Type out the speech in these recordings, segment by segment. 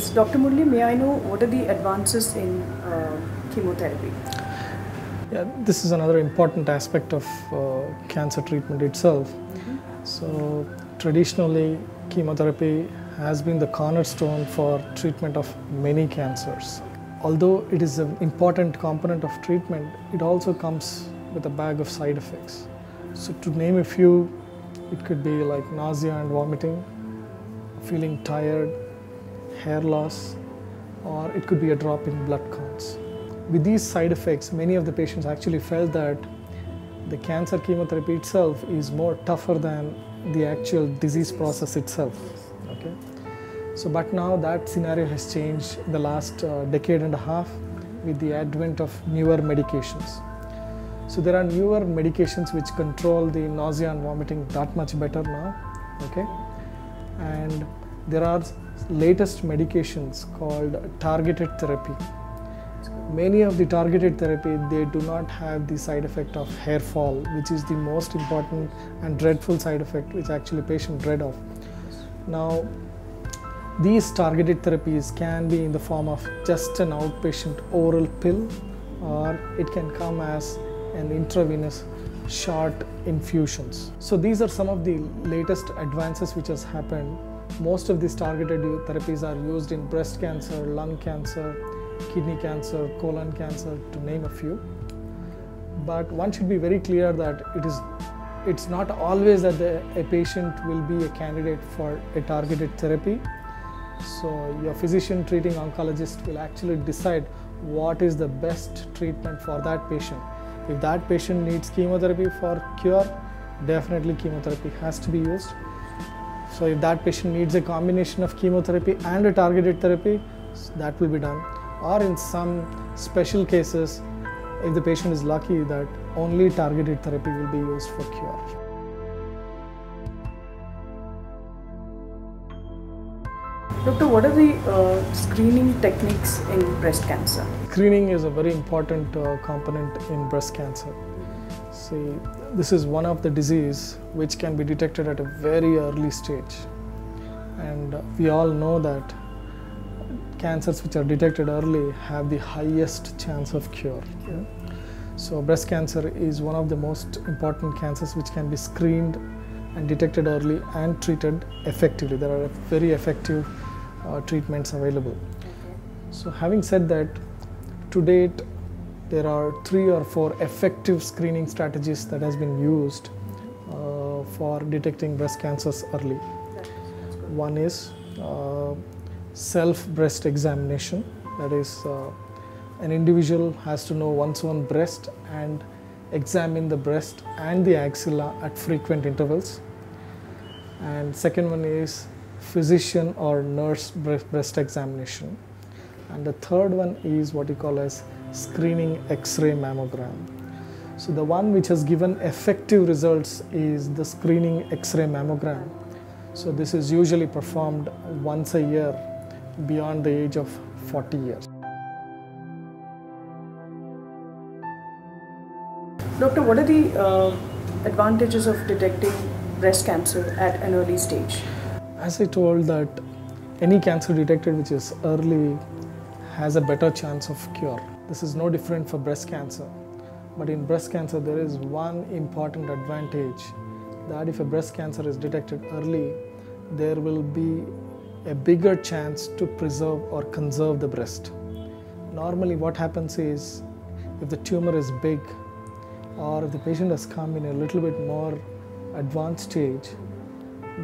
So Dr. Murli, may I know what are the advances in chemotherapy? Yeah, this is another important aspect of cancer treatment itself. So traditionally, chemotherapy has been the cornerstone for treatment of many cancers. Although it is an important component of treatment, it also comes with a bag of side effects. So to name a few, it could be like nausea and vomiting, feeling tired, hair loss, or it could be a drop in blood counts. With these side effects, many of the patients actually felt that the cancer chemotherapy itself is more tougher than the actual disease process itself. Okay? So, but now that scenario has changed in the last decade and a half with the advent of newer medications. So there are newer medications which control the nausea and vomiting that much better now. Okay? And there are latest medications called targeted therapy. Many of the targeted therapy, they do not have the side effect of hair fall, which is the most important and dreadful side effect which actually patient dread of. Now, these targeted therapies can be in the form of just an outpatient oral pill, or it can come as an intravenous short infusions. So these are some of the latest advances which has happened. Most of these targeted therapies are used in breast cancer, lung cancer, kidney cancer, colon cancer, to name a few. But one should be very clear that it's not always that a patient will be a candidate for a targeted therapy. So your physician treating oncologist will actually decide what is the best treatment for that patient. If that patient needs chemotherapy for cure, definitely chemotherapy has to be used. So if that patient needs a combination of chemotherapy and a targeted therapy, that will be done. Or in some special cases, if the patient is lucky, that only targeted therapy will be used for cure. Doctor, what are the screening techniques in breast cancer? Screening is a very important component in breast cancer. See, this is one of the disease which can be detected at a very early stage. And we all know that cancers which are detected early have the highest chance of cure. Yeah? So breast cancer is one of the most important cancers which can be screened and detected early and treated effectively. There are very effective treatments available. So having said that, to date there are 3 or 4 effective screening strategies that has been used for detecting breast cancers early. One is self breast examination, that is an individual has to know one's own breast and examine the breast and the axilla at frequent intervals. And second one is physician or nurse breast examination. And the third one is what you call as screening X-ray mammogram. So the one which has given effective results is the screening X-ray mammogram. So this is usually performed once a year beyond the age of 40 years. Doctor, what are the advantages of detecting breast cancer at an early stage? As I told that any cancer detected which is early has a better chance of cure. This is no different for breast cancer. But in breast cancer there is one important advantage, that if a breast cancer is detected early, there will be a bigger chance to preserve or conserve the breast. Normally what happens is, if the tumor is big or if the patient has come in a little bit more advanced stage,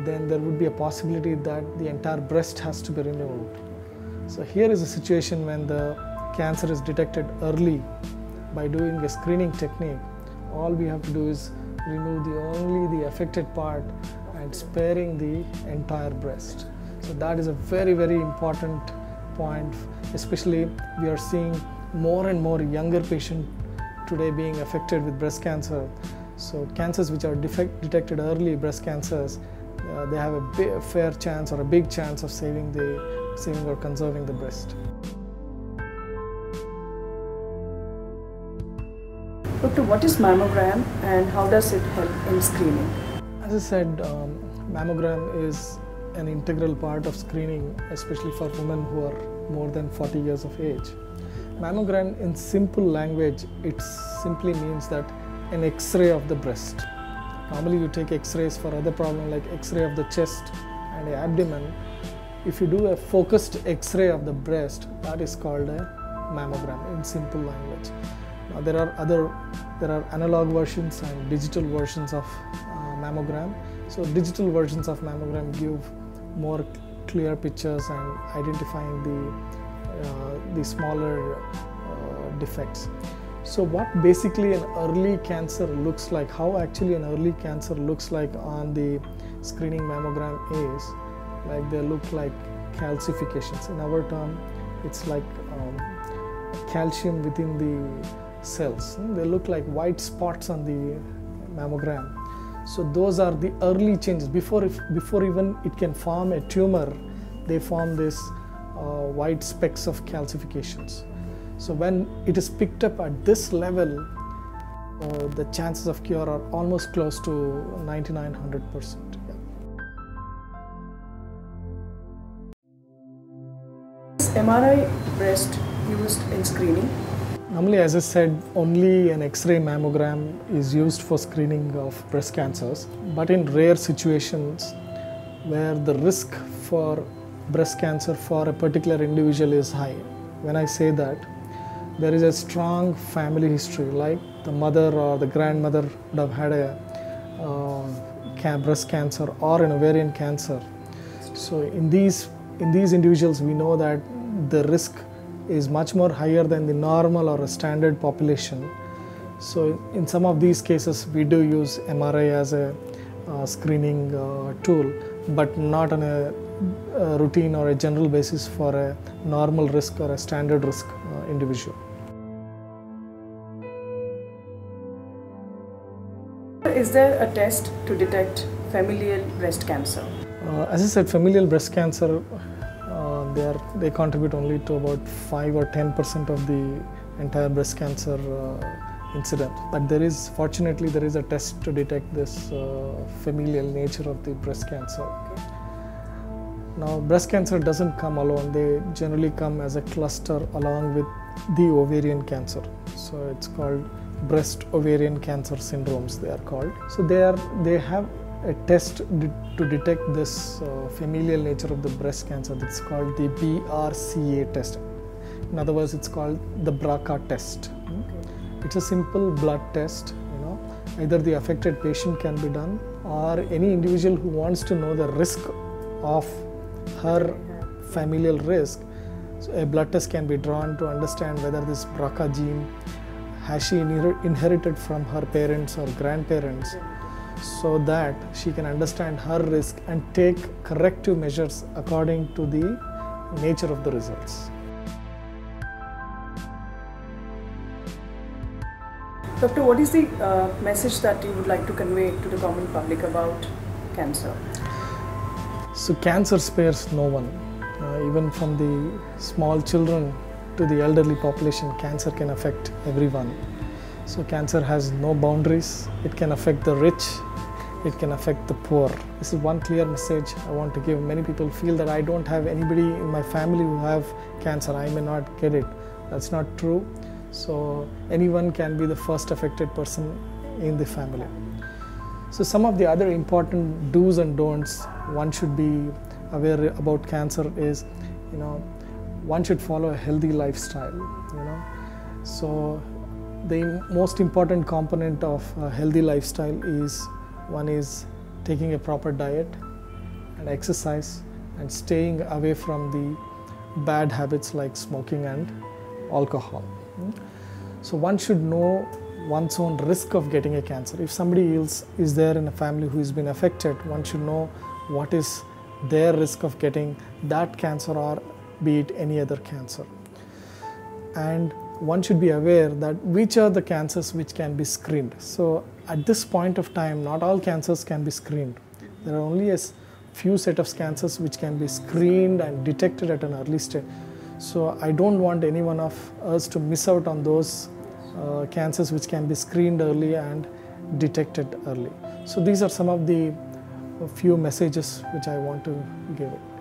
then there would be a possibility that the entire breast has to be removed. So here is a situation when the cancer is detected early by doing a screening technique. All we have to do is remove only the affected part and sparing the entire breast. So that is a very, very important point, especially we are seeing more and more younger patients today being affected with breast cancer. So cancers which are detected early, breast cancers, they have a fair chance or a big chance of saving or conserving the breast. Doctor, what is mammogram and how does it help in screening? As I said, mammogram is an integral part of screening, especially for women who are more than 40 years of age. Mammogram, in simple language, it simply means that an X-ray of the breast. Normally you take X-rays for other problems like X-ray of the chest and the abdomen. If you do a focused X-ray of the breast, that is called a mammogram in simple language. Now there are analog versions and digital versions of mammogram. So digital versions of mammogram give more clear pictures and identifying the smaller defects. So what basically an early cancer looks like, how actually an early cancer looks like on the screening mammogram is, like they look like calcifications. In our term, it's like calcium within the cells. They look like white spots on the mammogram. So those are the early changes. Before even it can form a tumor, they form this white specks of calcifications. So when it is picked up at this level, the chances of cure are almost close to 99–100%. Is MRI breast used in screening? Normally, as I said, only an X-ray mammogram is used for screening of breast cancers. But in rare situations where the risk for breast cancer for a particular individual is high, when I say that, there is a strong family history, like the mother or the grandmother would have had a breast cancer or an ovarian cancer. So in these individuals, we know that the risk is much more higher than the normal or a standard population. So in some of these cases, we do use MRI as a screening tool, but not on a routine or a general basis for a normal risk or a standard risk individual. Is there a test to detect familial breast cancer? As I said, familial breast cancer, they contribute only to about 5 or 10% of the entire breast cancer incident. But fortunately, there is a test to detect this familial nature of the breast cancer. Okay. Now, breast cancer doesn't come alone. They generally come as a cluster along with the ovarian cancer. So it's called breast ovarian cancer syndromes, they are called. So they have a test to detect this familial nature of the breast cancer. That's called the BRCA test. In other words, it's called the BRCA test. Okay. It's a simple blood test. Either the affected patient can be done, or any individual who wants to know the risk of her familial risk. So a blood test can be drawn to understand whether this BRCA gene has she inherited from her parents or grandparents, so that she can understand her risk and take corrective measures according to the nature of the results. Doctor, what is the message that you would like to convey to the common public about cancer? So cancer spares no one. Even from the small children to the elderly population, cancer can affect everyone. So cancer has no boundaries. It can affect the rich, it can affect the poor. This is one clear message I want to give. Many people feel that I don't have anybody in my family who have cancer, I may not get it. That's not true. So anyone can be the first affected person in the family. So some of the other important do's and don'ts one should be aware about cancer is, one should follow a healthy lifestyle. So the most important component of a healthy lifestyle is, one is taking a proper diet and exercise and staying away from the bad habits like smoking and alcohol. So one should know one's own risk of getting a cancer. If somebody else is there in a family who has been affected, one should know what is their risk of getting that cancer, or be it any other cancer. And one should be aware that which are the cancers which can be screened. So at this point of time, not all cancers can be screened. There are only a few set of cancers which can be screened and detected at an early stage. So I don't want any one of us to miss out on those cancers which can be screened early and detected early. So these are some of the a few messages which I want to give it.